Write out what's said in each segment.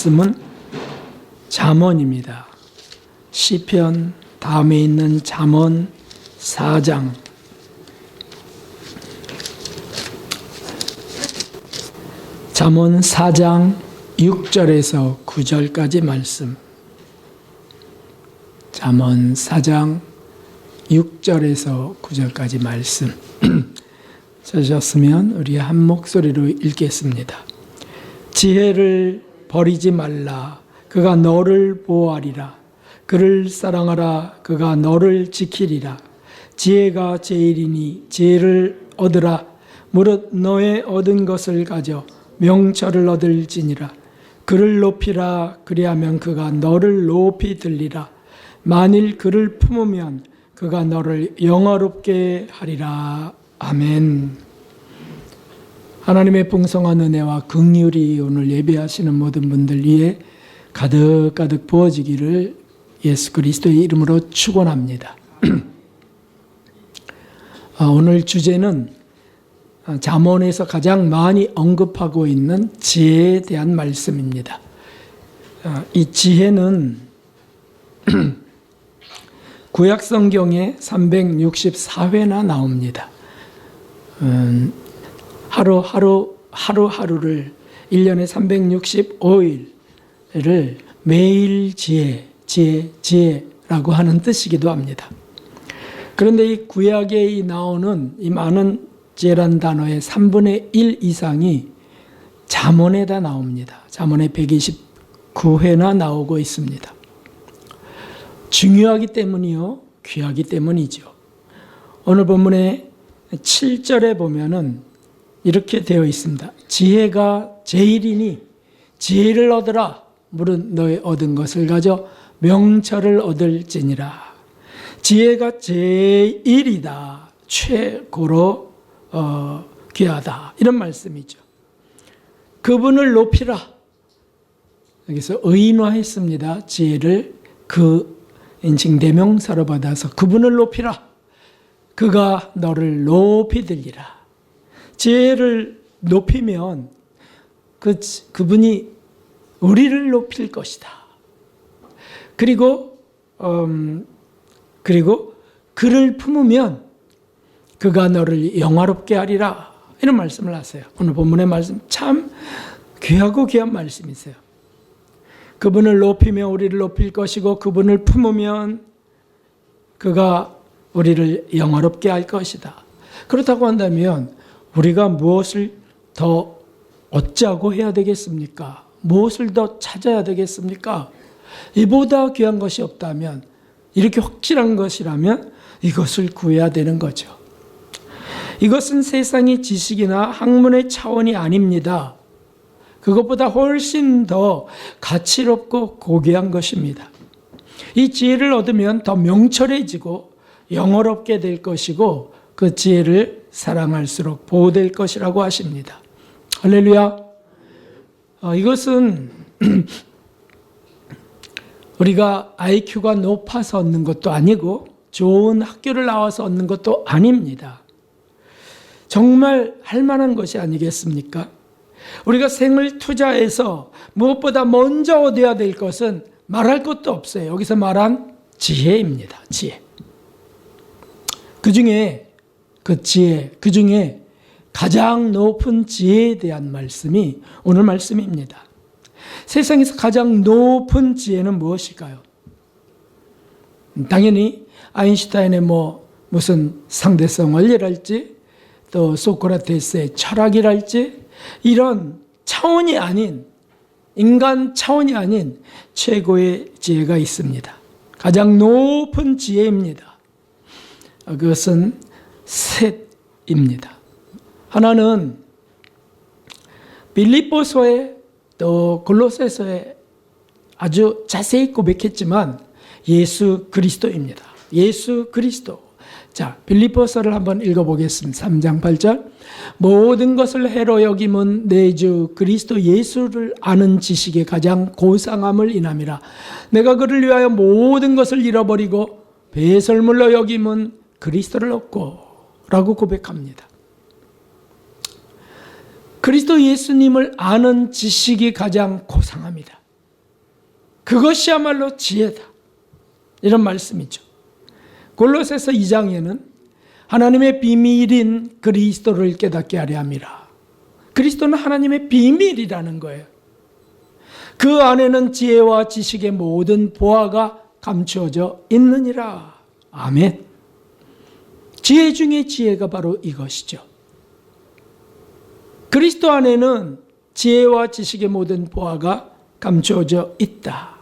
말씀은 잠언입니다. 시편 다음에 있는 잠언 4장. 잠언 4장 6절에서 9절까지 말씀. 잠언 4장 6절에서 9절까지 말씀. 찾으셨으면 우리 한 목소리로 읽겠습니다. 지혜를 버리지 말라. 그가 너를 보호하리라. 그를 사랑하라. 그가 너를 지키리라. 지혜가 제일이니 지혜를 얻으라. 무릇 너의 얻은 것을 가져 명철을 얻을지니라. 그를 높이라. 그리하면 그가 너를 높이 들리라. 만일 그를 품으면 그가 너를 영화롭게 하리라. 아멘. 하나님의 풍성한 은혜와 긍휼이 오늘 예배하시는 모든 분들 위에 가득가득 부어지기를 예수 그리스도의 이름으로 축원합니다. 오늘 주제는 잠언에서 가장 많이 언급하고 있는 지혜에 대한 말씀입니다. 이 지혜는 구약 성경에 364회나 나옵니다. 하루하루를 1년에 365일을 매일 지혜라고 하는 뜻이기도 합니다. 그런데 이 구약에 나오는 이 많은 지혜란 단어의 3분의 1 이상이 잠언에다 나옵니다. 잠언에 129회나 나오고 있습니다. 중요하기 때문이요, 귀하기 때문이죠. 오늘 본문의 7절에 보면은 이렇게 되어 있습니다. 지혜가 제일이니 지혜를 얻으라. 무릇 너의 얻은 것을 가져 명철을 얻을지니라. 지혜가 제일이다. 최고로 귀하다. 이런 말씀이죠. 그분을 높이라. 여기서 의인화했습니다. 지혜를 그 인칭 대명사로 받아서 그분을 높이라. 그가 너를 높이 들리라. 지혜를 높이면 그분이 우리를 높일 것이다. 그리고 그를 품으면 그가 너를 영화롭게 하리라. 이런 말씀을 하세요. 오늘 본문의 말씀 참 귀하고 귀한 말씀이세요. 그분을 높이며 우리를 높일 것이고 그분을 품으면 그가 우리를 영화롭게 할 것이다. 그렇다고 한다면 우리가 무엇을 더 얻자고 해야 되겠습니까? 무엇을 더 찾아야 되겠습니까? 이보다 귀한 것이 없다면, 이렇게 확실한 것이라면 이것을 구해야 되는 거죠. 이것은 세상의 지식이나 학문의 차원이 아닙니다. 그것보다 훨씬 더 가치롭고 고귀한 것입니다. 이 지혜를 얻으면 더 명철해지고 영어롭게 될 것이고 그 지혜를 사랑할수록 보호될 것이라고 하십니다. 할렐루야. 이것은 우리가 IQ가 높아서 얻는 것도 아니고 좋은 학교를 나와서 얻는 것도 아닙니다. 정말 할 만한 것이 아니겠습니까? 우리가 생을 투자해서 무엇보다 먼저 얻어야 될 것은 말할 것도 없어요. 여기서 말한 지혜입니다. 지혜. 그 중에 가장 높은 지혜에 대한 말씀이 오늘 말씀입니다. 세상에서 가장 높은 지혜는 무엇일까요? 당연히 아인슈타인의 무슨 상대성 원리랄지 또 소크라테스의 철학이랄지 이런 차원이 아닌, 인간 차원이 아닌 최고의 지혜가 있습니다. 가장 높은 지혜입니다. 그것은 셋입니다. 하나는 빌립보서에 또 골로새서에 아주 자세히 고백했지만 예수 그리스도입니다. 예수 그리스도. 자, 빌립보서를 한번 읽어보겠습니다. 3장 8절. 모든 것을 해로 여김은 내 주 그리스도 예수를 아는 지식의 가장 고상함을 인함이라. 내가 그를 위하여 모든 것을 잃어버리고 배설물로 여김은 그리스도를 얻고 라고 고백합니다. 그리스도 예수님을 아는 지식이 가장 고상합니다. 그것이야말로 지혜다. 이런 말씀이죠. 골로새서 2장에는 하나님의 비밀인 그리스도를 깨닫게 하려 함이라. 그리스도는 하나님의 비밀이라는 거예요. 그 안에는 지혜와 지식의 모든 보화가 감추어져 있느니라. 아멘. 지혜 중에 지혜가 바로 이것이죠. 그리스도 안에는 지혜와 지식의 모든 보화가 감추어져 있다.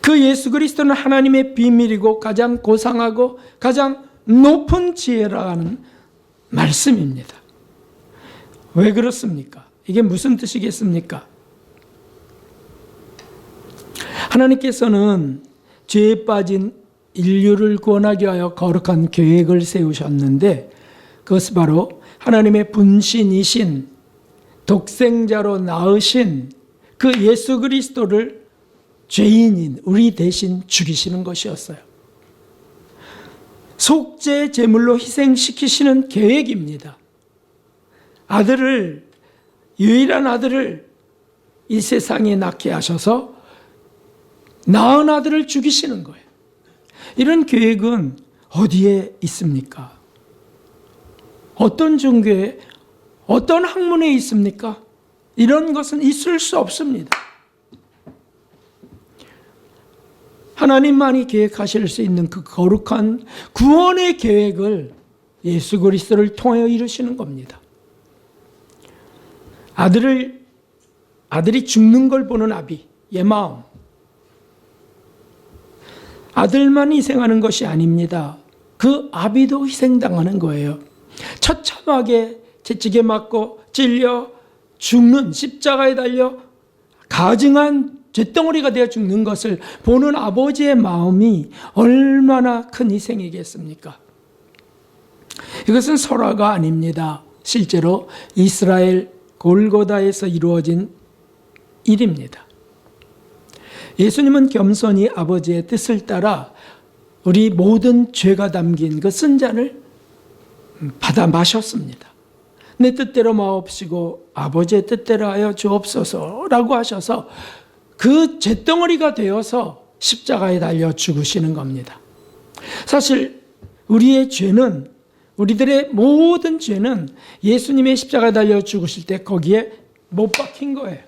그 예수 그리스도는 하나님의 비밀이고 가장 고상하고 가장 높은 지혜라는 말씀입니다. 왜 그렇습니까? 이게 무슨 뜻이겠습니까? 하나님께서는 죄에 빠진 인류를 구원하기 위하여 거룩한 계획을 세우셨는데 그것은 바로 하나님의 분신이신 독생자로 낳으신 그 예수 그리스도를 죄인인 우리 대신 죽이시는 것이었어요. 속죄 제물로 희생시키시는 계획입니다. 아들을, 유일한 아들을 이 세상에 낳게 하셔서 낳은 아들을 죽이시는 거예요. 이런 계획은 어디에 있습니까? 어떤 종교에, 어떤 학문에 있습니까? 이런 것은 있을 수 없습니다. 하나님만이 계획하실 수 있는 그 거룩한 구원의 계획을 예수 그리스도를 통하여 이루시는 겁니다. 아들이 죽는 걸 보는 아비의 마음. 아들만 희생하는 것이 아닙니다. 그 아비도 희생당하는 거예요. 처참하게 채찍에 맞고 찔려 죽는, 십자가에 달려 가증한 쇳덩어리가 되어 죽는 것을 보는 아버지의 마음이 얼마나 큰 희생이겠습니까? 이것은 설화가 아닙니다. 실제로 이스라엘 골고다에서 이루어진 일입니다. 예수님은 겸손히 아버지의 뜻을 따라 우리 모든 죄가 담긴 그 쓴 잔을 받아 마셨습니다. 내 뜻대로 마옵시고 아버지의 뜻대로 하여 주옵소서라고 하셔서 그 잿덩어리가 되어서 십자가에 달려 죽으시는 겁니다. 사실 우리의 죄는, 우리들의 모든 죄는 예수님의 십자가에 달려 죽으실 때 거기에 못 박힌 거예요.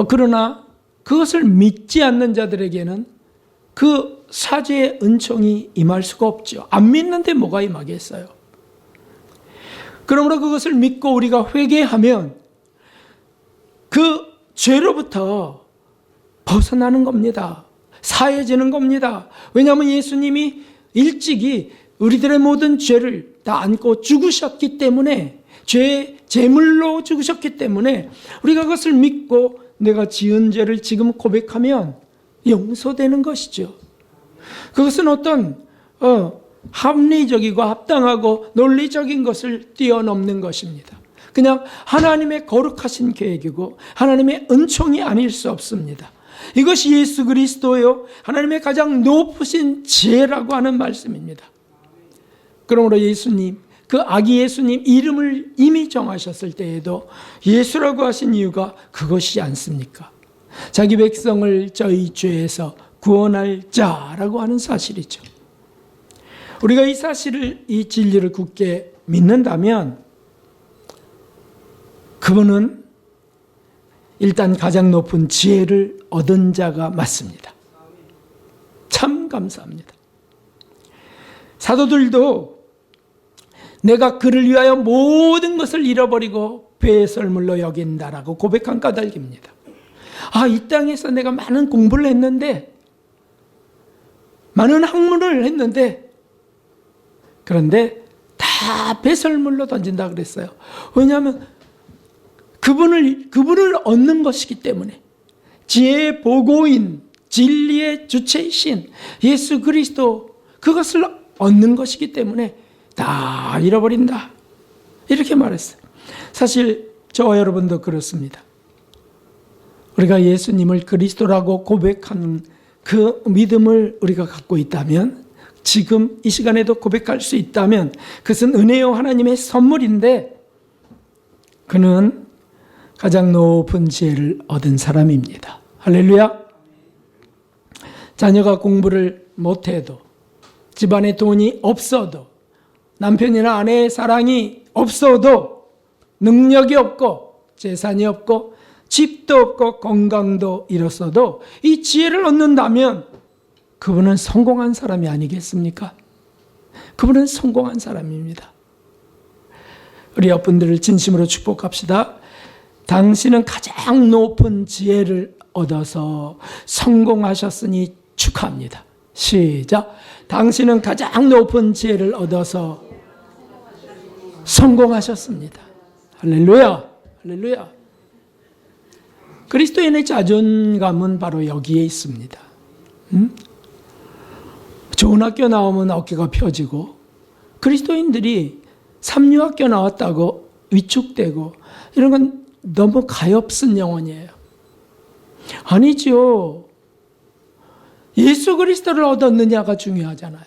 그러나 그것을 믿지 않는 자들에게는 그 사죄의 은총이 임할 수가 없죠. 안 믿는데 뭐가 임하겠어요? 그러므로 그것을 믿고 우리가 회개하면 그 죄로부터 벗어나는 겁니다. 사해지는 겁니다. 왜냐하면 예수님이 일찍이 우리들의 모든 죄를 다 안고 죽으셨기 때문에, 죄의 제물로 죽으셨기 때문에 우리가 그것을 믿고 내가 지은 죄를 지금 고백하면 용서되는 것이죠. 그것은 어떤 합리적이고 합당하고 논리적인 것을 뛰어넘는 것입니다. 그냥 하나님의 거룩하신 계획이고 하나님의 은총이 아닐 수 없습니다. 이것이 예수 그리스도요, 하나님의 가장 높으신 지혜라고 하는 말씀입니다. 그러므로 예수님, 그 아기 예수님 이름을 이미 정하셨을 때에도 예수라고 하신 이유가 그것이지 않습니까? 자기 백성을 저희 죄에서 구원할 자라고 하는 사실이죠. 우리가 이 사실을, 이 진리를 굳게 믿는다면 그분은 일단 가장 높은 지혜를 얻은 자가 맞습니다. 참 감사합니다. 사도들도 내가 그를 위하여 모든 것을 잃어버리고 배의 썰물로 여긴다라고 고백한 까닭입니다. 이 땅에서 내가 많은 공부를 했는데, 많은 학문을 했는데, 그런데 다 배설물로 던진다 그랬어요. 왜냐하면 그분을 얻는 것이기 때문에, 지혜의 보고인, 진리의 주체이신 예수 그리스도, 그것을 얻는 것이기 때문에 다 잃어버린다, 이렇게 말했어요. 사실 저와 여러분도 그렇습니다. 우리가 예수님을 그리스도라고 고백하는 그 믿음을 우리가 갖고 있다면, 지금 이 시간에도 고백할 수 있다면 그것은 은혜요 하나님의 선물인데, 그는 가장 높은 지혜를 얻은 사람입니다. 할렐루야. 자녀가 공부를 못해도, 집안에 돈이 없어도, 남편이나 아내의 사랑이 없어도, 능력이 없고 재산이 없고 집도 없고 건강도 잃었어도 이 지혜를 얻는다면 그분은 성공한 사람이 아니겠습니까? 그분은 성공한 사람입니다. 우리 옆분들을 진심으로 축복합시다. 당신은 가장 높은 지혜를 얻어서 성공하셨으니 축하합니다. 시작. 당신은 가장 높은 지혜를 얻어서 성공하셨습니다. 할렐루야. 할렐루야. 그리스도인의 자존감은 바로 여기에 있습니다. 좋은 학교 나오면 어깨가 펴지고, 그리스도인들이 삼류학교 나왔다고 위축되고, 이런 건 너무 가엾은 영혼이에요. 아니죠. 예수 그리스도를 얻었느냐가 중요하잖아요.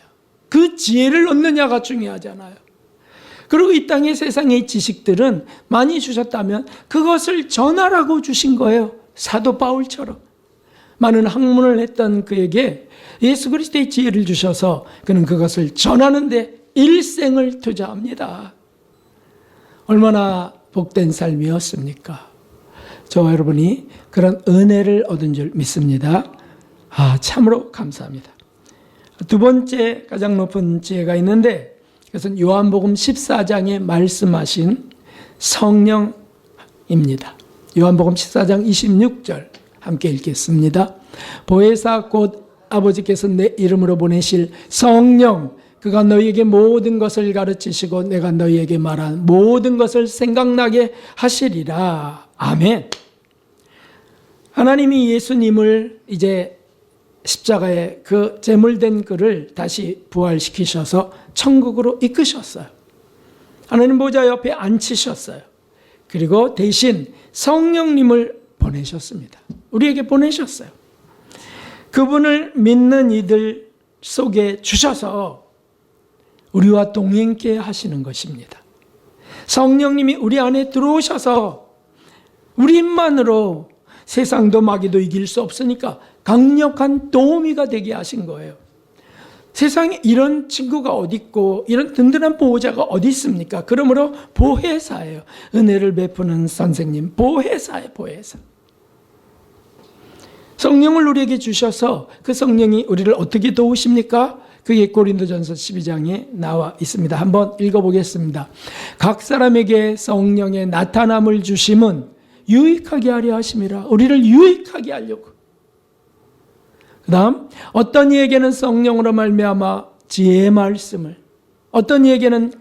그 지혜를 얻느냐가 중요하잖아요. 그리고 이 땅의 세상의 지식들은 많이 주셨다면 그것을 전하라고 주신 거예요. 사도 바울처럼. 많은 학문을 했던 그에게 예수 그리스도의 지혜를 주셔서 그는 그것을 전하는 데 일생을 투자합니다. 얼마나 복된 삶이었습니까? 저와 여러분이 그런 은혜를 얻은 줄 믿습니다. 참으로 감사합니다. 두 번째 가장 높은 지혜가 있는데, 그것은 요한복음 14장에 말씀하신 성령입니다. 요한복음 14장 26절 함께 읽겠습니다. 보혜사 곧 아버지께서 내 이름으로 보내실 성령, 그가 너희에게 모든 것을 가르치시고 내가 너희에게 말한 모든 것을 생각나게 하시리라. 아멘. 하나님이 예수님을 이제 십자가에 그 제물된 그를 다시 부활시키셔서 천국으로 이끄셨어요. 하나님 보좌 옆에 앉히셨어요. 그리고 대신 성령님을 보내셨습니다. 우리에게 보내셨어요. 그분을 믿는 이들 속에 주셔서 우리와 동행케 하시는 것입니다. 성령님이 우리 안에 들어오셔서 우리 힘만으로 세상도 마귀도 이길 수 없으니까 강력한 도우미가 되게 하신 거예요. 세상에 이런 친구가 어디 있고 이런 든든한 보호자가 어디 있습니까? 그러므로 보혜사예요. 은혜를 베푸는 선생님, 보혜사예요. 보혜사. 성령을 우리에게 주셔서 그 성령이 우리를 어떻게 도우십니까? 그게 고린도전서 12장에 나와 있습니다. 한번 읽어보겠습니다. 각 사람에게 성령의 나타남을 주심은 유익하게 하려 하심이라. 우리를 유익하게 하려고. 그 다음 어떤 이에게는 성령으로 말미암아 지혜의 말씀을, 어떤 이에게는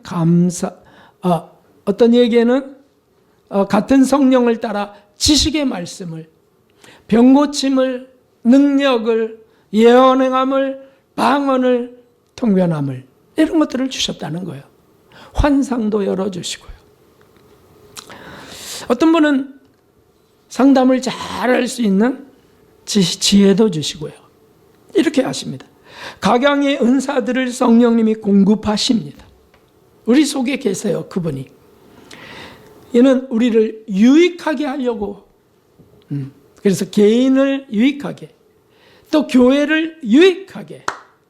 어떤 이에게는 같은 성령을 따라 지식의 말씀을, 병고침을, 능력을, 예언행함을, 방언을, 통변함을, 이런 것들을 주셨다는 거예요. 환상도 열어주시고요. 어떤 분은 상담을 잘할 수 있는 지혜도 주시고요. 이렇게 하십니다. 각양의 은사들을 성령님이 공급하십니다. 우리 속에 계세요, 그분이. 이는 우리를 유익하게 하려고, 그래서 개인을 유익하게, 또 교회를 유익하게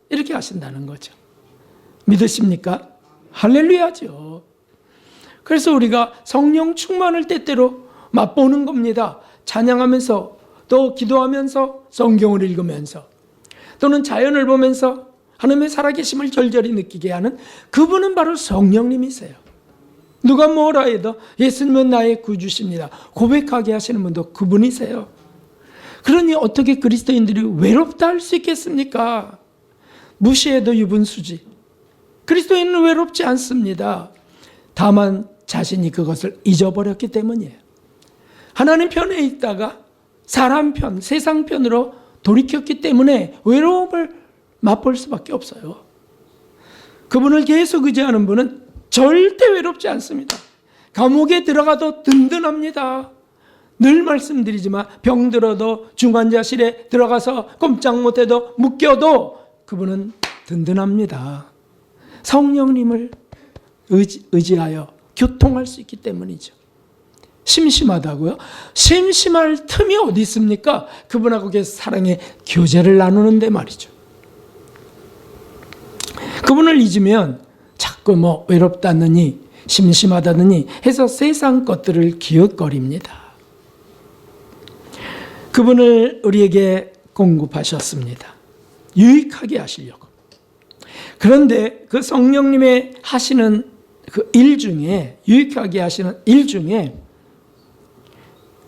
이렇게 하신다는 거죠. 믿으십니까? 할렐루야죠. 그래서 우리가 성령 충만을 때때로 맛보는 겁니다. 찬양하면서, 또 기도하면서, 성경을 읽으면서, 또는 자연을 보면서 하나님의 살아계심을 절절히 느끼게 하는 그분은 바로 성령님이세요. 누가 뭐라 해도 예수님은 나의 구주십니다 고백하게 하시는 분도 그분이세요. 그러니 어떻게 그리스도인들이 외롭다 할 수 있겠습니까? 무시해도 유분수지. 그리스도인은 외롭지 않습니다. 다만 자신이 그것을 잊어버렸기 때문이에요. 하나님 편에 있다가 사람 편, 세상 편으로 돌이켰기 때문에 외로움을 맛볼 수밖에 없어요. 그분을 계속 의지하는 분은 절대 외롭지 않습니다. 감옥에 들어가도 든든합니다. 늘 말씀드리지만 병들어도 중환자실에 들어가서 꼼짝 못해도 묶여도 그분은 든든합니다. 성령님을 의지하여 교통할 수 있기 때문이죠. 심심하다고요? 심심할 틈이 어디 있습니까? 그분하고 계속 사랑의 교제를 나누는데 말이죠. 그분을 잊으면 자꾸 뭐 외롭다느니 심심하다느니 해서 세상 것들을 기웃거립니다. 그분을 우리에게 공급하셨습니다. 유익하게 하시려고. 그런데 그 성령님의 하시는 그 일 중에, 유익하게 하시는 일 중에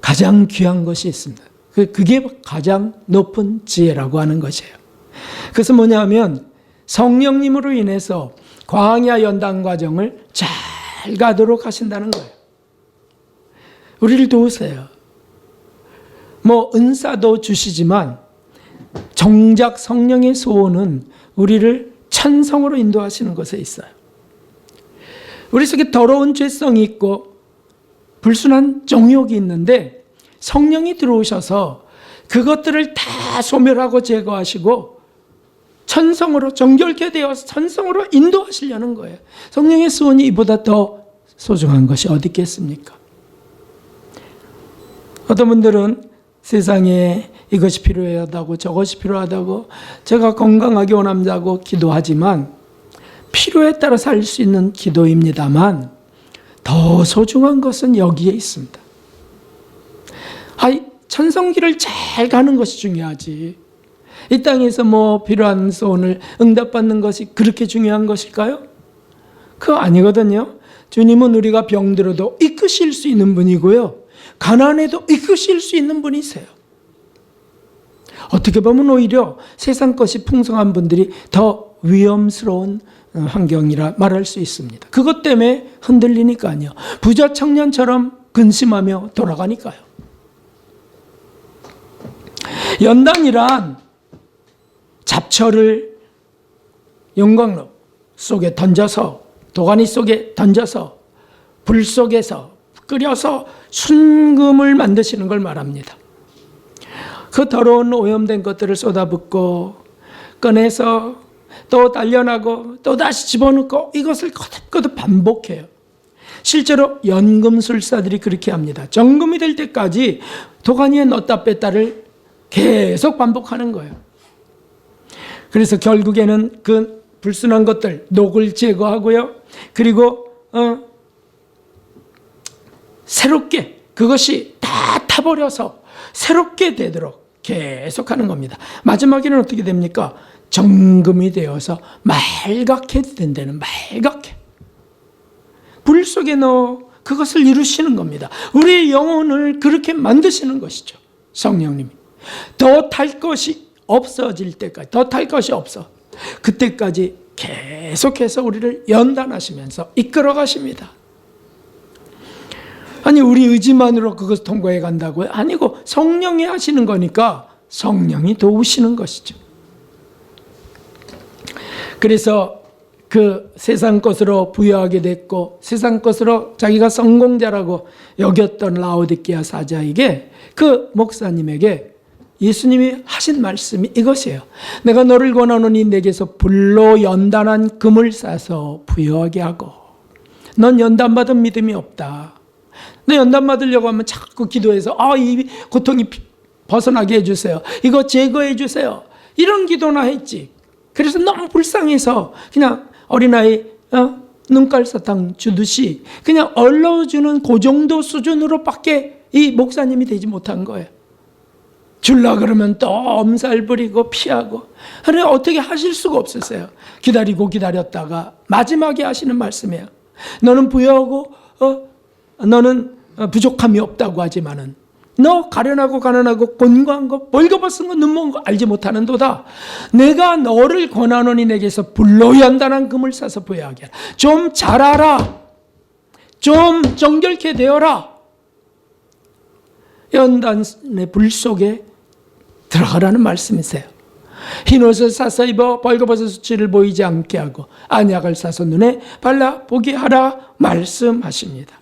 가장 귀한 것이 있습니다. 그게 가장 높은 지혜라고 하는 것이에요. 그래서 뭐냐 하면 성령님으로 인해서 광야 연단 과정을 잘 가도록 하신다는 거예요. 우리를 도우세요. 뭐 은사도 주시지만 정작 성령의 소원은 우리를 찬성으로 인도하시는 것에 있어요. 우리 속에 더러운 죄성이 있고 불순한 정욕이 있는데 성령이 들어오셔서 그것들을 다 소멸하고 제거하시고 천성으로 정결케 되어서 천성으로 인도하시려는 거예요. 성령의 소원이 이보다 더 소중한 것이 어디 있겠습니까? 어떤 분들은 세상에 이것이 필요하다고 저것이 필요하다고 제가 건강하게 원한다고 기도하지만 필요에 따라 살 수 있는 기도입니다만 더 소중한 것은 여기에 있습니다. 천성길을 잘 가는 것이 중요하지. 이 땅에서 뭐 필요한 소원을 응답받는 것이 그렇게 중요한 것일까요? 그거 아니거든요. 주님은 우리가 병들어도 이끄실 수 있는 분이고요. 가난해도 이끄실 수 있는 분이세요. 어떻게 보면 오히려 세상 것이 풍성한 분들이 더 위험스러운 환경이라 말할 수 있습니다. 그것 때문에 흔들리니까요. 부자 청년처럼 근심하며 돌아가니까요. 연단이란 잡초를 용광로 속에 던져서 도가니 속에 던져서 불 속에서 끓여서 순금을 만드시는 걸 말합니다. 그 더러운 오염된 것들을 쏟아붓고 꺼내서 또 단련하고 또 다시 집어넣고 이것을 거듭거듭 반복해요. 실제로 연금술사들이 그렇게 합니다. 정금이 될 때까지 도가니에 넣었다 뺐다를 계속 반복하는 거예요. 그래서 결국에는 그 불순한 것들, 녹을 제거하고요. 그리고 새롭게 그것이 다 타버려서 새롭게 되도록 계속하는 겁니다. 마지막에는 어떻게 됩니까? 정금이 되어서 말갛게 된다는, 말갛게. 불 속에 넣어 그것을 이루시는 겁니다. 우리의 영혼을 그렇게 만드시는 것이죠. 성령님이. 더 탈 것이 없어질 때까지, 더 탈 것이 없어. 그때까지 계속해서 우리를 연단하시면서 이끌어 가십니다. 아니, 우리 의지만으로 그것을 통과해 간다고요? 아니고 성령이 하시는 거니까 성령이 도우시는 것이죠. 그래서 그 세상 것으로 부여하게 됐고 세상 것으로 자기가 성공자라고 여겼던 라오디게아 사자에게, 그 목사님에게 예수님이 하신 말씀이 이것이에요. 내가 너를 권하노니 내게서 불로 연단한 금을 싸서 부여하게 하고. 넌 연단받은 믿음이 없다. 너 연단받으려고 하면 자꾸 기도해서 이 고통이 벗어나게 해주세요. 이거 제거해 주세요. 이런 기도나 했지. 그래서 너무 불쌍해서 그냥 어린아이 눈깔 사탕 주듯이 그냥 얼러주는 그 정도 수준으로밖에 이 목사님이 되지 못한 거예요. 줄라 그러면 또 엄살 부리고 피하고. 그래 어떻게 하실 수가 없었어요. 기다리고 기다렸다가 마지막에 하시는 말씀이에요. 너는 부여하고 너는 부족함이 없다고 하지만은 너 가련하고 가난하고 곤고한 거 벌거벗은 거 눈먼 거 알지 못하는도다. 내가 너를 권하노니 내게서 불로 연단한 금을 싸서 부여하게 하라. 좀 잘하라. 좀 정결케 되어라. 연단의 불 속에 들어가라는 말씀이세요. 흰옷을 사서 입어 벌거벗은 수치를 보이지 않게 하고 안약을 사서 눈에 발라 보게 하라 말씀하십니다.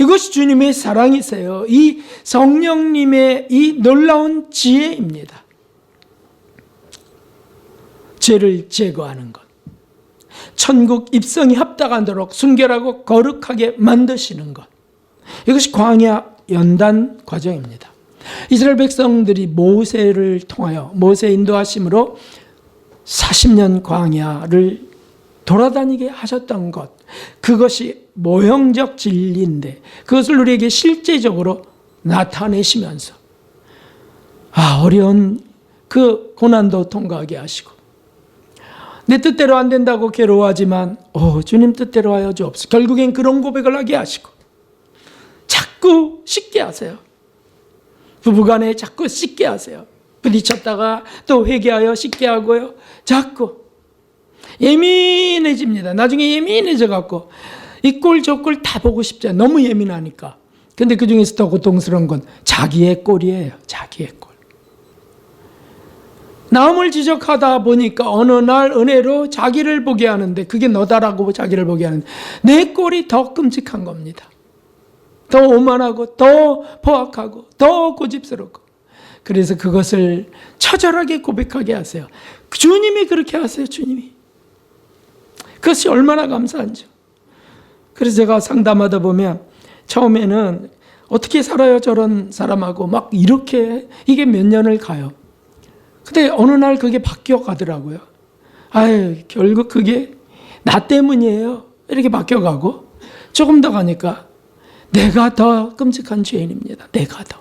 이것이 주님의 사랑이세요. 이 성령님의 이 놀라운 지혜입니다. 죄를 제거하는 것, 천국 입성이 합당하도록 순결하고 거룩하게 만드시는 것, 이것이 광야 연단 과정입니다. 이스라엘 백성들이 모세를 통하여 모세 인도하심으로 40년 광야를 돌아다니게 하셨던 것, 그것이 모형적 진리인데 그것을 우리에게 실제적으로 나타내시면서 어려운 그 고난도 통과하게 하시고, 내 뜻대로 안 된다고 괴로워하지만 주님 뜻대로 하여 주옵소서. 결국엔 그런 고백을 하게 하시고 자꾸 쉽게 하세요. 부부간에 자꾸 쉽게 하세요. 부딪혔다가 또 회개하여 쉽게 하고요. 자꾸 예민해집니다. 나중에 예민해져 갖고 이 꼴 저 꼴 다 보고 싶잖아요. 너무 예민하니까. 근데 그 중에서 더 고통스러운 건 자기의 꼴이에요. 자기의 꼴. 남을 지적하다 보니까 어느 날 은혜로 자기를 보게 하는데, 그게 너다라고 자기를 보게 하는데 내 꼴이 더 끔찍한 겁니다. 더 오만하고 더 포악하고 더 고집스럽고. 그래서 그것을 처절하게 고백하게 하세요. 주님이 그렇게 하세요. 주님이. 그것이 얼마나 감사한지. 그래서 제가 상담하다 보면 처음에는 어떻게 살아요 저런 사람하고 막 이렇게, 이게 몇 년을 가요. 근데 어느 날 그게 바뀌어 가더라고요. 결국 그게 나 때문이에요. 이렇게 바뀌어 가고, 조금 더 가니까 내가 더 끔찍한 죄인입니다. 내가 더.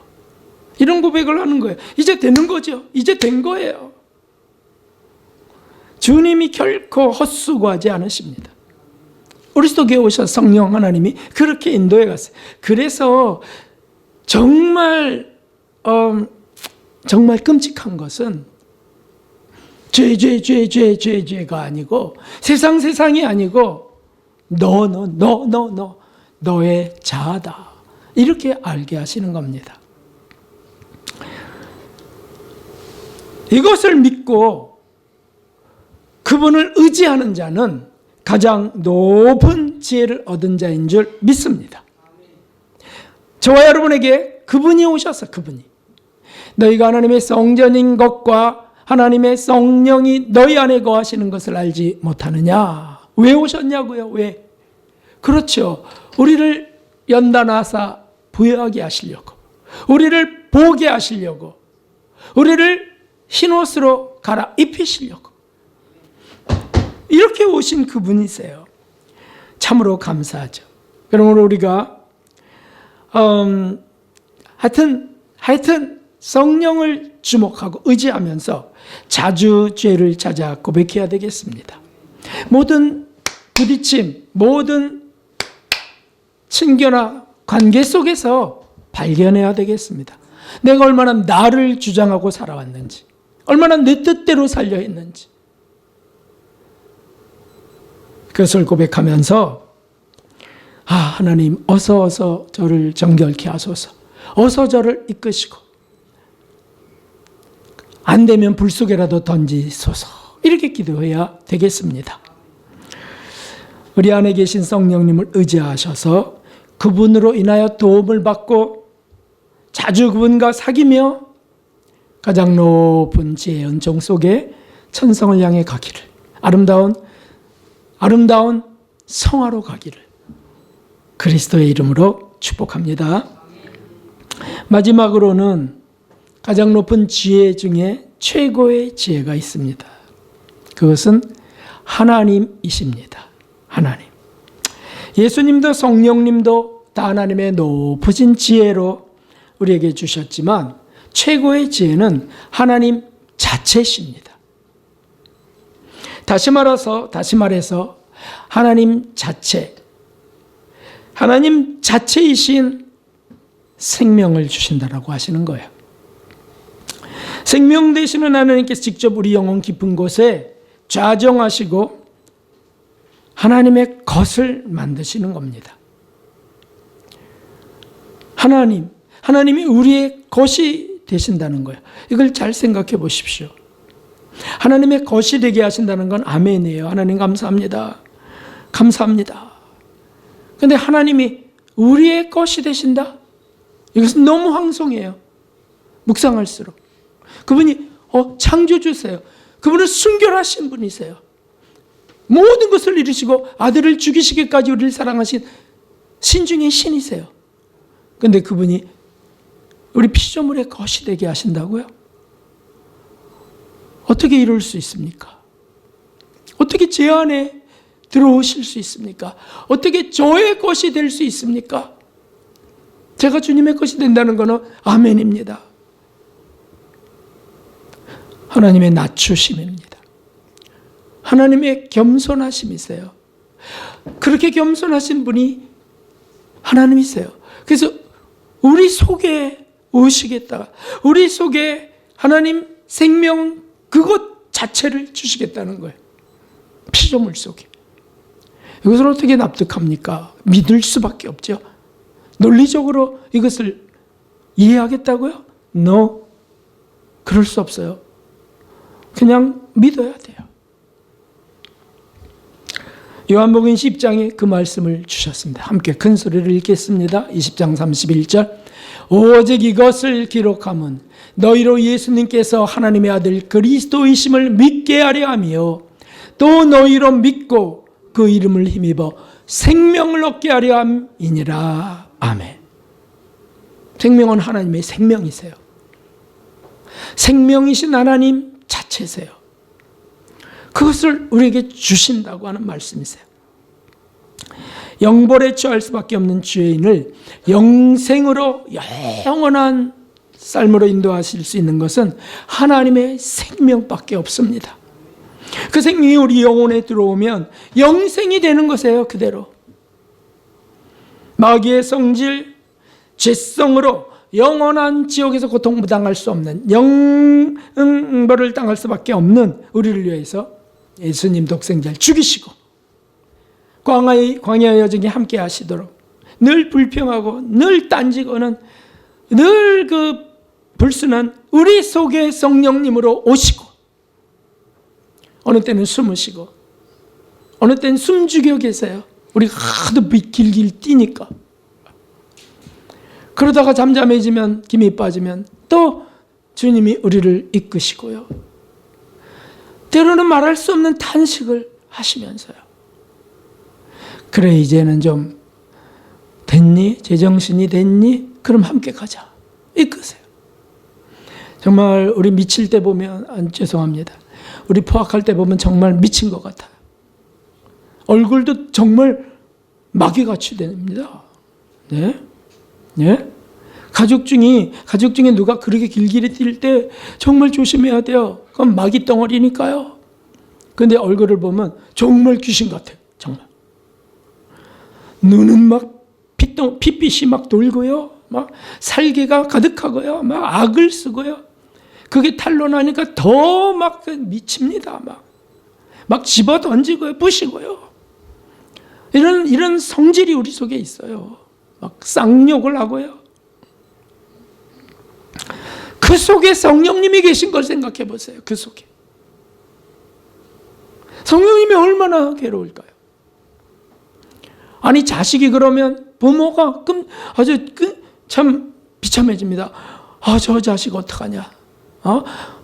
이런 고백을 하는 거예요. 이제 되는 거죠. 이제 된 거예요. 주님이 결코 헛수고하지 않으십니다. 그리스도께 오셔서 성령 하나님이 그렇게 인도해 갔어요. 그래서 정말 정말 끔찍한 것은 죄가 아니고 세상이 아니고 너의 자아다. 이렇게 알게 하시는 겁니다. 이것을 믿고 그분을 의지하는 자는 가장 높은 지혜를 얻은 자인 줄 믿습니다. 저와 여러분에게 그분이 오셔서, 그분이 너희가 하나님의 성전인 것과 하나님의 성령이 너희 안에 거하시는 것을 알지 못하느냐. 왜 오셨냐고요? 왜? 그렇죠. 우리를 연단하사 부여하게 하시려고, 우리를 보게 하시려고, 우리를 흰옷으로 갈아입히시려고 이렇게 오신 그분이세요. 참으로 감사하죠. 그러므로 우리가 하여튼 성령을 주목하고 의지하면서 자주 죄를 찾아 고백해야 되겠습니다. 모든 부딪힘, 모든 친교나 관계 속에서 발견해야 되겠습니다. 내가 얼마나 나를 주장하고 살아왔는지, 얼마나 내 뜻대로 살려 했는지, 그것을 고백하면서 하나님 어서 저를 정결케 하소서, 어서 저를 이끄시고 안 되면 불 속에라도 던지소서, 이렇게 기도해야 되겠습니다. 우리 안에 계신 성령님을 의지하셔서 그분으로 인하여 도움을 받고 자주 그분과 사귀며 가장 높은 지혜의 은총 속에 천성을 향해 가기를, 아름다운 성화로 가기를 그리스도의 이름으로 축복합니다. 마지막으로는 가장 높은 지혜 중에 최고의 지혜가 있습니다. 그것은 하나님이십니다. 하나님. 예수님도 성령님도 다 하나님의 높으신 지혜로 우리에게 주셨지만 최고의 지혜는 하나님 자체십니다. 다시 말해서 하나님 자체이신 생명을 주신다라고 하시는 거예요. 생명 되시는 하나님께서 직접 우리 영혼 깊은 곳에 좌정하시고 하나님의 것을 만드시는 겁니다. 하나님이 우리의 것이 되신다는 거예요. 이걸 잘 생각해 보십시오. 하나님의 것이 되게 하신다는 건 아멘이에요. 하나님 감사합니다. 감사합니다. 근데 하나님이 우리의 것이 되신다? 이것은 너무 황송해요. 묵상할수록. 그분이 창조주세요. 그분은 순결하신 분이세요. 모든 것을 이루시고 아들을 죽이시기까지 우리를 사랑하신 신중의 신이세요. 근데 그분이 우리 피조물의 것이 되게 하신다고요? 어떻게 이룰 수 있습니까? 어떻게 제 안에 들어오실 수 있습니까? 어떻게 저의 것이 될 수 있습니까? 제가 주님의 것이 된다는 것은 아멘입니다. 하나님의 낮추심입니다. 하나님의 겸손하심이세요. 그렇게 겸손하신 분이 하나님이세요. 그래서 우리 속에 오시겠다. 우리 속에 하나님 생명 그것 자체를 주시겠다는 거예요. 피조물 속에. 이것을 어떻게 납득합니까? 믿을 수밖에 없죠. 논리적으로 이것을 이해하겠다고요? No. 그럴 수 없어요. 그냥 믿어야 돼요. 요한복음 10장에 그 말씀을 주셨습니다. 함께 큰 소리를 읽겠습니다. 20장 31절. 오직 이것을 기록함은 너희로 예수님께서 하나님의 아들 그리스도이심을 믿게 하려 하며 또 너희로 믿고 그 이름을 힘입어 생명을 얻게 하려 함이니라. 아멘. 생명은 하나님의 생명이세요. 생명이신 하나님 자체세요. 그것을 우리에게 주신다고 하는 말씀이세요. 영벌에 처할 수밖에 없는 죄인을 영생으로 영원한 삶으로 인도하실 수 있는 것은 하나님의 생명밖에 없습니다. 그 생명이 우리 영혼에 들어오면 영생이 되는 것이에요. 그대로 마귀의 성질, 죄성으로 영원한 지옥에서 고통당할 수 없는 영벌을 당할 수밖에 없는 우리를 위해서 예수님 독생자를 죽이시고 광야의 여정에 함께 하시도록 늘 불평하고 늘 딴지고는 늘 그 불순한 우리 속에 성령님으로 오시고 어느 때는 숨으시고 어느 때는 숨죽여 계세요. 우리가 하도 길길 뛰니까. 그러다가 잠잠해지면 김이 빠지면 또 주님이 우리를 이끄시고요. 때로는 말할 수 없는 탄식을 하시면서요. 그래 이제는 좀 됐니? 제정신이 됐니? 그럼 함께 가자. 이끄세요. 정말 우리 미칠 때 보면 죄송합니다. 우리 포악할 때 보면 정말 미친 것 같아요. 얼굴도 정말 마귀같이 됩니다. 네? 네? 가족 중에 누가 그렇게 길길이 뛸 때 정말 조심해야 돼요. 그건 마귀 덩어리니까요. 근데 얼굴을 보면 정말 귀신 같아요. 정말. 눈은 막 핏빛이 막 돌고요. 막 살개가 가득하고요. 막 악을 쓰고요. 그게 탄로나니까 더 막 미칩니다. 막 집어 던지고요. 부시고요. 이런 성질이 우리 속에 있어요. 막 쌍욕을 하고요. 그 속에 성령님이 계신 걸 생각해 보세요. 그 속에. 성령님이 얼마나 괴로울까요? 아니 자식이 그러면 부모가 아주 참 비참해집니다. 아, 저 자식 어떡하냐.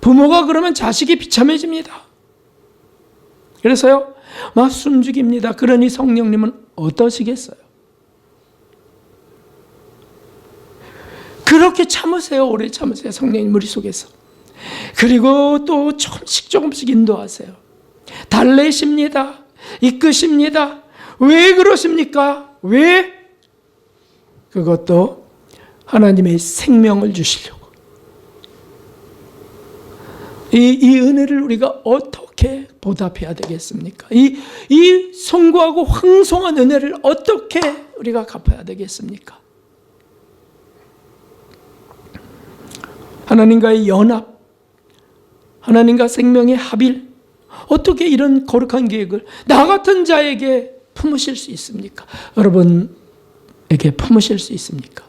부모가 그러면 자식이 비참해집니다. 그래서요 막 숨죽입니다. 그러니 성령님은 어떠시겠어요? 그렇게 참으세요. 오래 참으세요. 성령님 우리 속에서. 그리고 또 조금씩 인도하세요. 달래십니다. 이끄십니다. 왜 그러십니까? 왜? 그것도 하나님의 생명을 주시려고. 이 은혜를 우리가 어떻게 보답해야 되겠습니까? 이 송구하고 황송한 은혜를 어떻게 우리가 갚아야 되겠습니까? 하나님과의 연합, 하나님과 생명의 합일, 어떻게 이런 거룩한 계획을 나 같은 자에게 품으실 수 있습니까? 여러분에게 품으실 수 있습니까?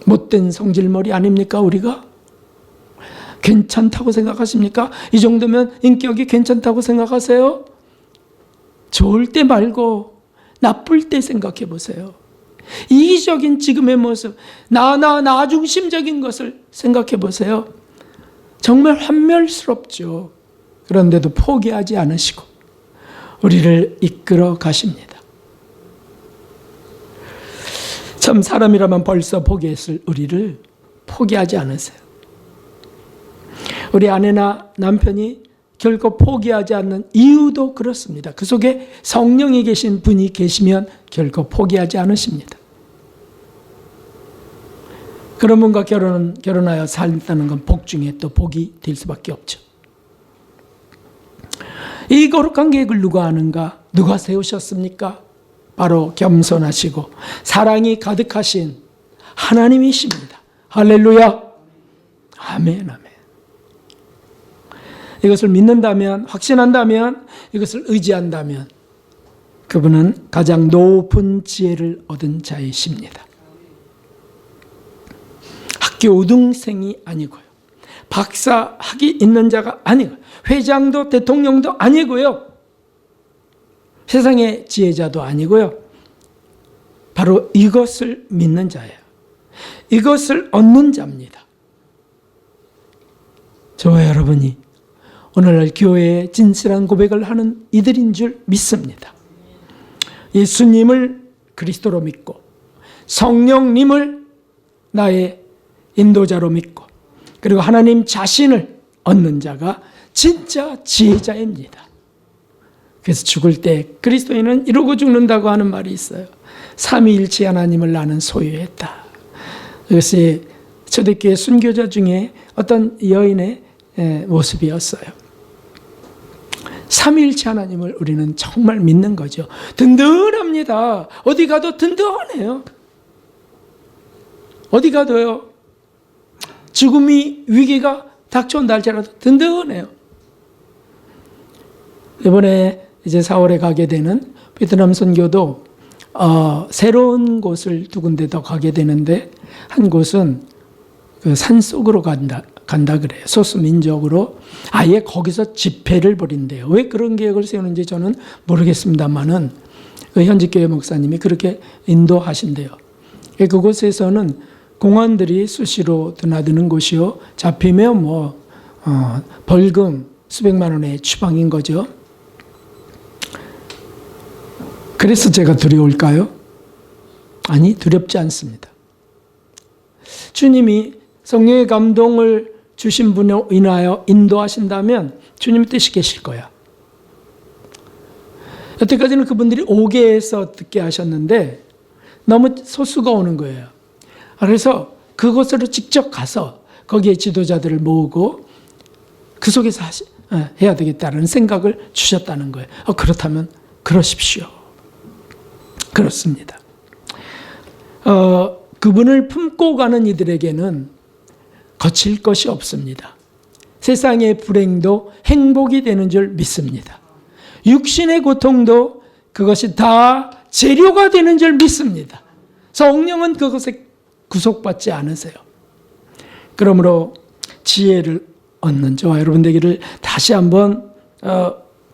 못된 성질머리 아닙니까 우리가? 괜찮다고 생각하십니까? 이 정도면 인격이 괜찮다고 생각하세요? 좋을 때 말고 나쁠 때 생각해 보세요. 이기적인 지금의 모습, 나 중심적인 것을 생각해 보세요. 정말 환멸스럽죠. 그런데도 포기하지 않으시고 우리를 이끌어 가십니다. 참 사람이라면 벌써 포기했을 우리를 포기하지 않으세요. 우리 아내나 남편이 결코 포기하지 않는 이유도 그렇습니다. 그 속에 성령이 계신 분이 계시면 결코 포기하지 않으십니다. 그런 분과 결혼하여 살다는 건 복 중에 또 복이 될 수밖에 없죠. 이 거룩한 계획을 누가 아는가? 누가 세우셨습니까? 바로 겸손하시고 사랑이 가득하신 하나님이십니다. 할렐루야. 아멘, 아멘. 이것을 믿는다면, 확신한다면, 이것을 의지한다면 그분은 가장 높은 지혜를 얻은 자이십니다. 학교 우등생이 아니고요. 박사 학위 있는 자가 아니고요. 회장도 대통령도 아니고요. 세상의 지혜자도 아니고요. 바로 이것을 믿는 자예요. 이것을 얻는 자입니다. 저와 여러분이 오늘날 교회에 진실한 고백을 하는 이들인 줄 믿습니다. 예수님을 그리스도로 믿고 성령님을 나의 인도자로 믿고 그리고 하나님 자신을 얻는 자가 진짜 지혜자입니다. 그래서 죽을 때 그리스도인은 이루고 죽는다고 하는 말이 있어요. 삼위일체 하나님을 나는 소유했다. 이것이 초대교회 순교자 중에 어떤 여인의 모습이었어요. 삼위일체 하나님을 우리는 정말 믿는 거죠. 든든합니다. 어디 가도 든든해요. 어디 가도요. 죽음이 위기가 닥쳐온다 할지라도 든든해요. 이번에 이제 4월에 가게 되는 베트남 선교도 새로운 곳을 두 군데 더 가게 되는데 한 곳은 그 산속으로 간다 그래요. 소수민족으로 아예 거기서 집회를 벌인대요. 왜 그런 계획을 세우는지 저는 모르겠습니다만은 그 현직 교회 목사님이 그렇게 인도하신대요. 그곳에서는 공안들이 수시로 드나드는 곳이요. 잡히면 벌금 수백만 원의 추방인 거죠. 그래서 제가 두려울까요? 아니, 두렵지 않습니다. 주님이 성령의 감동을 주신 분으로 인하여 인도하신다면 주님의 뜻이 계실 거야. 여태까지는 그분들이 오게 해서 듣게 하셨는데 너무 소수가 오는 거예요. 그래서 그곳으로 직접 가서 거기에 지도자들을 모으고 그 속에서 해야 되겠다는 생각을 주셨다는 거예요. 그렇다면 그러십시오. 그렇습니다. 그분을 품고 가는 이들에게는 거칠 것이 없습니다. 세상의 불행도 행복이 되는 줄 믿습니다. 육신의 고통도 그것이 다 재료가 되는 줄 믿습니다. 성령은 그것에 구속받지 않으세요. 그러므로 지혜를 얻는 저와 여러분 되기를 다시 한번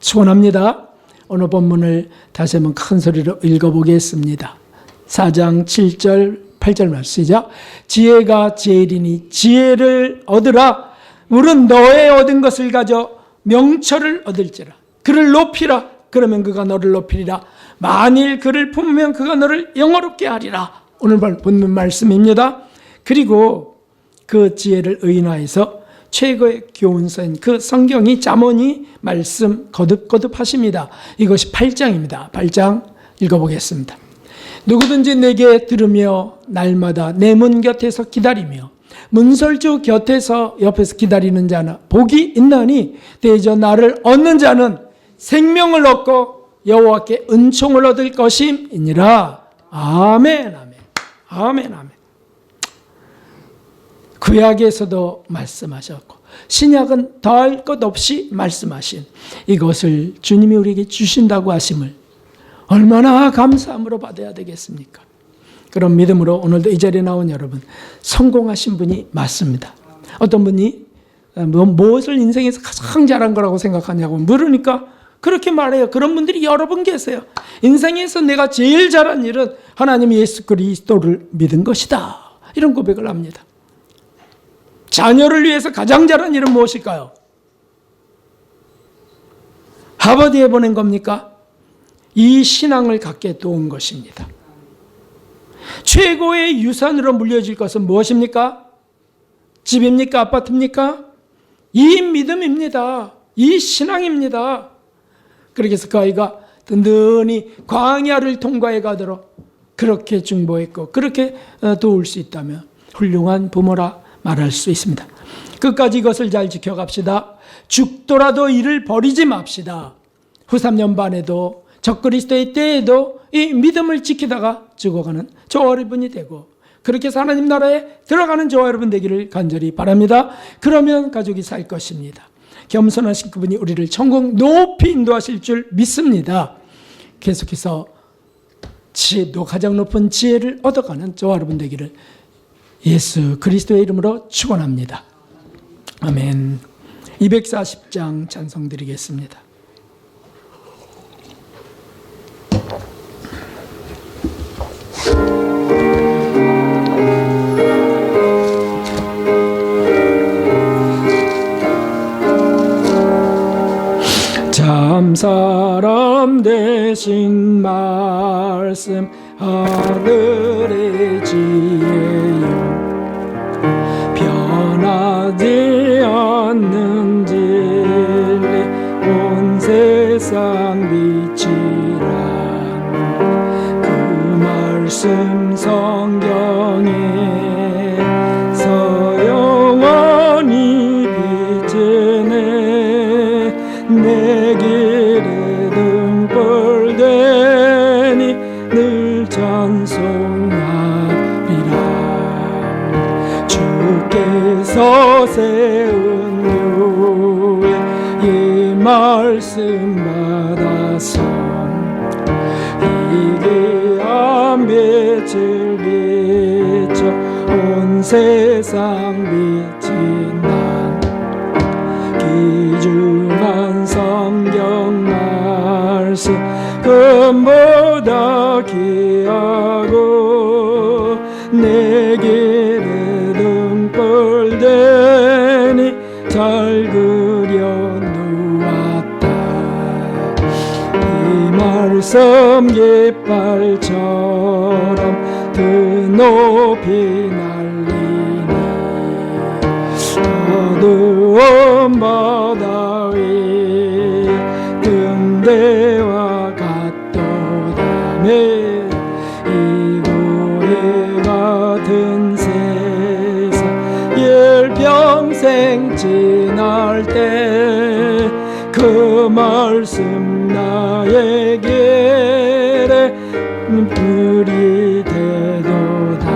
축원합니다. 오늘 본문을 다시 한번 큰 소리로 읽어보겠습니다. 4장 7절 8절 말씀 시작. 지혜가 제일이니 지혜를 얻으라. 물은 너의 얻은 것을 가져 명철을 얻을지라. 그를 높이라. 그러면 그가 너를 높이리라. 만일 그를 품으면 그가 너를 영화롭게 하리라. 오늘 본문 말씀입니다. 그리고 그 지혜를 의인화해서 최고의 교훈서인 그 성경이 잠언이 말씀 거듭거듭 하십니다. 이것이 8장입니다. 8장 읽어보겠습니다. 누구든지 내게 들으며 날마다 내 문 곁에서 기다리며 문설주 곁에서 옆에서 기다리는 자는 복이 있나니 대저 나를 얻는 자는 생명을 얻고 여호와께 은총을 얻을 것임이니라. 아멘, 아멘, 아멘, 아멘. 구약에서도 말씀하셨고 신약은 더할 것 없이 말씀하신 이것을 주님이 우리에게 주신다고 하심을 얼마나 감사함으로 받아야 되겠습니까? 그런 믿음으로 오늘도 이 자리에 나온 여러분, 성공하신 분이 맞습니다. 어떤 분이 무엇을 인생에서 가장 잘한 거라고 생각하냐고 물으니까 그렇게 말해요. 그런 분들이 여러 분 계세요. 인생에서 내가 제일 잘한 일은 하나님 예수 그리스도를 믿은 것이다. 이런 고백을 합니다. 자녀를 위해서 가장 잘한 일은 무엇일까요? 하버드에 보낸 겁니까? 이 신앙을 갖게 도운 것입니다. 최고의 유산으로 물려질 것은 무엇입니까? 집입니까? 아파트입니까? 이 믿음입니다. 이 신앙입니다. 그렇게 해서 그 아이가 든든히 광야를 통과해 가도록 그렇게 중보했고 그렇게 도울 수 있다면 훌륭한 부모라 말할 수 있습니다. 끝까지 이것을 잘 지켜갑시다. 죽더라도 이를 버리지 맙시다. 후 3년 반에도 적그리스도의 때에도 이 믿음을 지키다가 죽어가는 저와 여러분이 되고 그렇게 해서 하나님 나라에 들어가는 저와 여러분 되기를 간절히 바랍니다. 그러면 가족이 살 것입니다. 겸손하신 그분이 우리를 천국 높이 인도하실 줄 믿습니다. 계속해서 지혜도 가장 높은 지혜를 얻어가는 저와 여러분 되기를 예수 그리스도의 이름으로 축원합니다. 아멘. 240장 찬송 드리겠습니다. 참 사람 되신 말씀 하늘의 지혜요 변하지 않는 진리 온 세상 빛이란 그 말씀 성경에서 영원히 비치네 내 길에 등불 되니 늘 찬송하리라 주께서 세운 교회 이 말씀 받아서 희귀한 빛을 비춰 온 세상 빛이 난 귀중한 성경 말씀 금보다 귀하고 내 길에 등불 되니 잘 그려 놓았다 이 말씀 깃발처럼 드높이 날리니 어두운 바다 위 등대와 같도다 매 이고에 같은 세상 일평생 지날 때 그 말씀 나의 길에 불이 되도다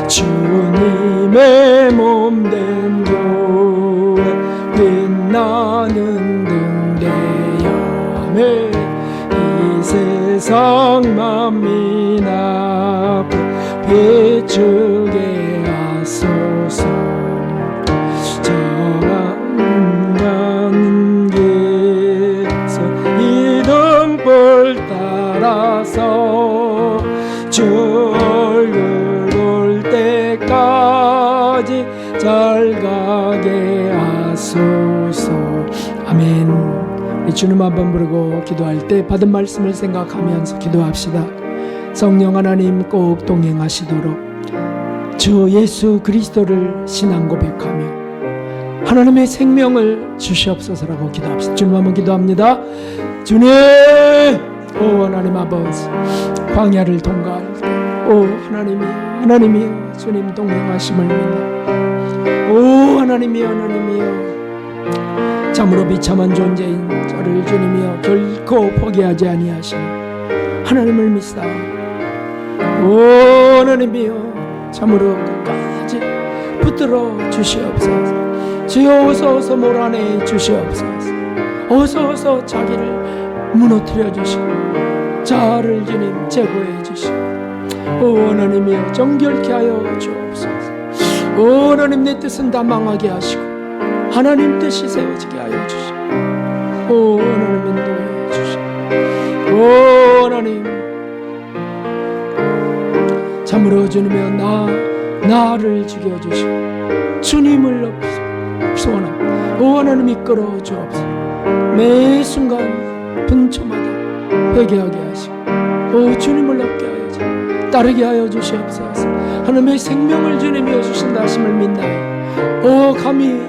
주님의 몸된 교회 빛나는 등대여 아멘 이 세상 만민 앞에 비추게 하소서 정하는 길에서 이 등불 따라서 주 얼굴 볼 때까지 잘 가게 하소서 아멘. 주님 한번 부르고 기도할 때 받은 말씀을 생각하면서 기도합시다. 성령 하나님 꼭 동행하시도록 주 예수 그리스도를 신앙 고백하며 하나님의 생명을 주시옵소서라고 기도합시다. 주님 한번 기도합니다. 주님 오 하나님 아버지 광야를 통과할 때 오 하나님이여 주님 동행하심을 믿네 오 하나님이여 참으로 비참한 존재인 저를 주님이여 결코 포기하지 아니하시니 하나님을 믿사 오 하나님이여 참으로 끝까지 붙들어 주시옵소서 주여 어서 몰아내 주시옵소서 어서 자기를 무너뜨려 주시고 자아를 주님 제거해 주시고 오 하나님이여 정결케 하여 주옵소서 오 하나님 내 뜻은 다 망하게 하시고 하나님 뜻이 세워지게 하여 주시고 오 하나님 인도해 주시고 오 하나님 참으로 주님이여 나를 죽여주시고 주님을 소원합니다. 오 하나님 이끌어 주옵소서 매 순간 분초마다 회개하게 하시고 오 주님을 얻게 하여 주시고 따르게 하여 주시옵소서. 하나님의 생명을 주님이 주신다 하심을 믿나요? 감히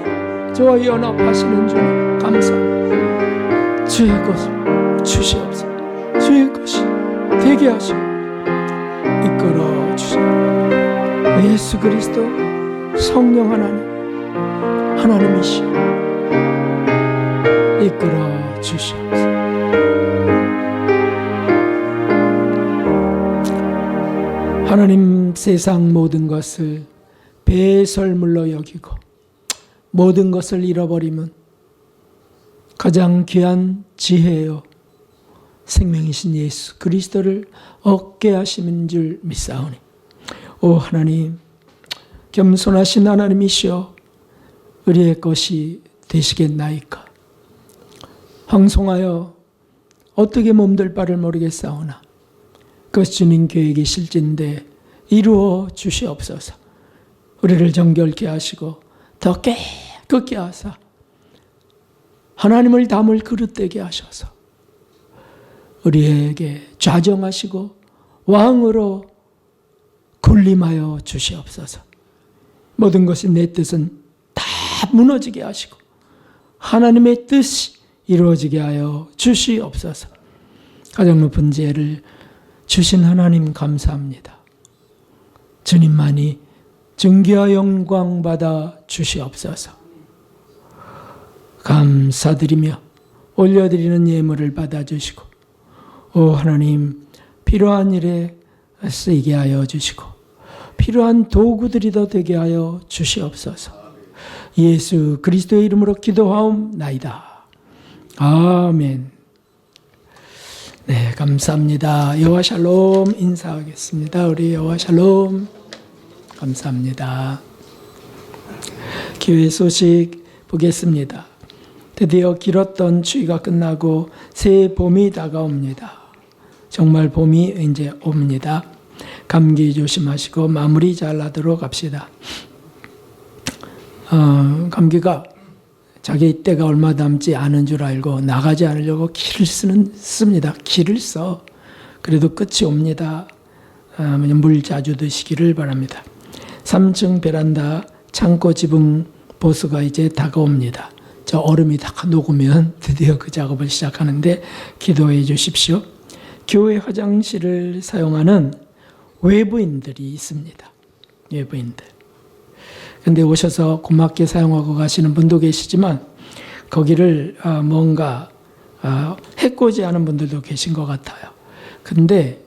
저와 연합하시는 주님 감사합니다. 주의 것을 주시옵소서. 주의 것이 되게 하시고 이끌어 주시옵소서. 예수 그리스도 성령 하나님이시여 이끌어 주시옵소서. 하나님, 세상 모든 것을 배설물로 여기고 모든 것을 잃어버리면 가장 귀한 지혜요 생명이신 예수 그리스도를 얻게 하시는 줄 믿사오니, 오 하나님, 겸손하신 하나님이시여 우리의 것이 되시겠나이까. 황송하여 어떻게 몸들 바를 모르겠사오나 그것이 주님 계획이 실진데 이루어 주시옵소서. 우리를 정결케 하시고 더 깨끗게 하사 하나님을 담을 그릇되게 하셔서 우리에게 좌정하시고 왕으로 군림하여 주시옵소서. 모든 것이 내 뜻은 다 무너지게 하시고 하나님의 뜻이 이루어지게 하여 주시옵소서. 가장 높은 지혜를 주신 하나님 감사합니다. 주님만이 존귀와 영광 받아 주시옵소서. 감사드리며 올려드리는 예물을 받아주시고, 오 하나님, 필요한 일에 쓰이게 하여 주시고 필요한 도구들이 더 되게 하여 주시옵소서. 예수 그리스도의 이름으로 기도하옵나이다. 아멘. 네, 감사합니다. 여호와 샬롬 인사하겠습니다. 우리 여호와 샬롬 감사합니다. 교회 소식 보겠습니다. 드디어 길었던 추위가 끝나고 새 봄이 다가옵니다. 정말 봄이 이제 옵니다. 감기 조심하시고 마무리 잘 하도록 합시다. 감기가 자기 때가 얼마 남지 않은 줄 알고 나가지 않으려고 기를 씁니다. 기를 써. 그래도 끝이 옵니다. 물 자주 드시기를 바랍니다. 3층 베란다 창고 지붕 보수가 이제 다가옵니다. 저 얼음이 다 녹으면 드디어 그 작업을 시작하는데 기도해 주십시오. 교회 화장실을 사용하는 외부인들이 있습니다. 외부인들. 근데 오셔서 고맙게 사용하고 가시는 분도 계시지만 거기를 뭔가 해코지 하는 분들도 계신 것 같아요. 근데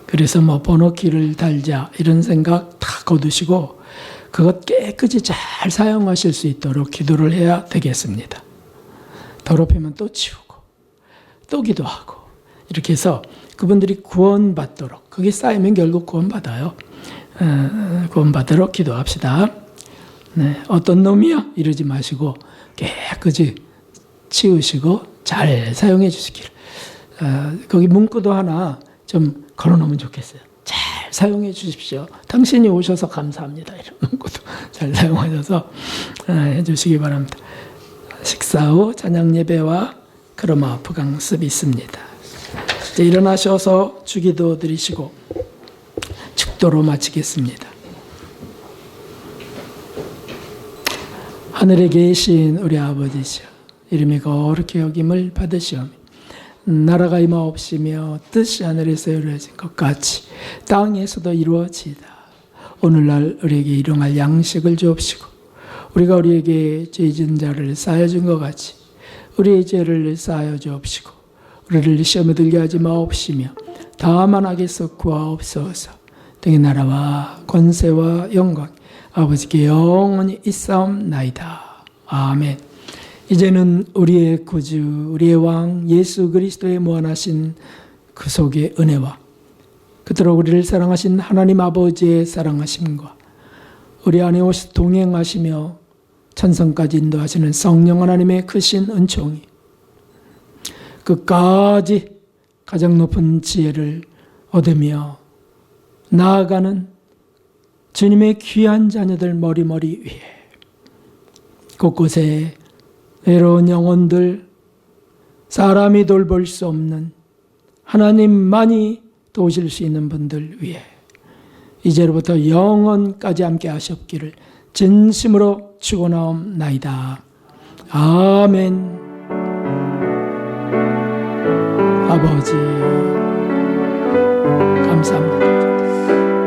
그래서 뭐 번호키를 달자 이런 생각 다 거두시고 그것 깨끗이 잘 사용하실 수 있도록 기도를 해야 되겠습니다. 더럽히면 또 치우고 또 기도하고 이렇게 해서 그분들이 구원받도록, 그게 쌓이면 결국 구원받아요. 구원받도록 기도합시다. 네, 어떤 놈이야? 이러지 마시고 깨끗이 치우시고 잘 사용해 주시길. 거기 문구도 하나 좀 걸어놓으면 좋겠어요. 잘 사용해 주십시오. 당신이 오셔서 감사합니다. 이런 문구도 잘 사용하셔서 해주시기 바랍니다. 식사 후 찬양 예배와 크로마 부강습이 있습니다. 이제 일어나셔서 주기도 드리시고 축도로 마치겠습니다. 하늘에 계신 우리 아버지시여, 이름이 거룩히 여김을 받으시오며 나라가 임하옵시며 뜻이 하늘에서 이루어진 것 같이 땅에서도 이루어지이다. 오늘날 우리에게 일용할 양식을 주옵시고 우리가 우리에게 죄 지은 자를 사하여준 것 같이 우리의 죄를 사하여 주옵시고 우리를 시험에 들게 하지 마옵시며 다만 악에서 구하옵소서. 등의 나라와 권세와 영광 아버지께 영원히 있사옵나이다. 아멘. 이제는 우리의 구주, 우리의 왕 예수 그리스도의 무한하신 그 속의 은혜와 그토록 우리를 사랑하신 하나님 아버지의 사랑하심과 우리 안에 오셔 동행하시며 천성까지 인도하시는 성령 하나님의 크신 은총이 끝까지 가장 높은 지혜를 얻으며 나아가는 주님의 귀한 자녀들 머리머리 위에 곳곳에 외로운 영혼들, 사람이 돌볼 수 없는 하나님만이 도우실 수 있는 분들 위해 이제로부터 영원까지 함께 하셨기를 진심으로 축원하옵나이다. 아멘. 아버지 감사합니다.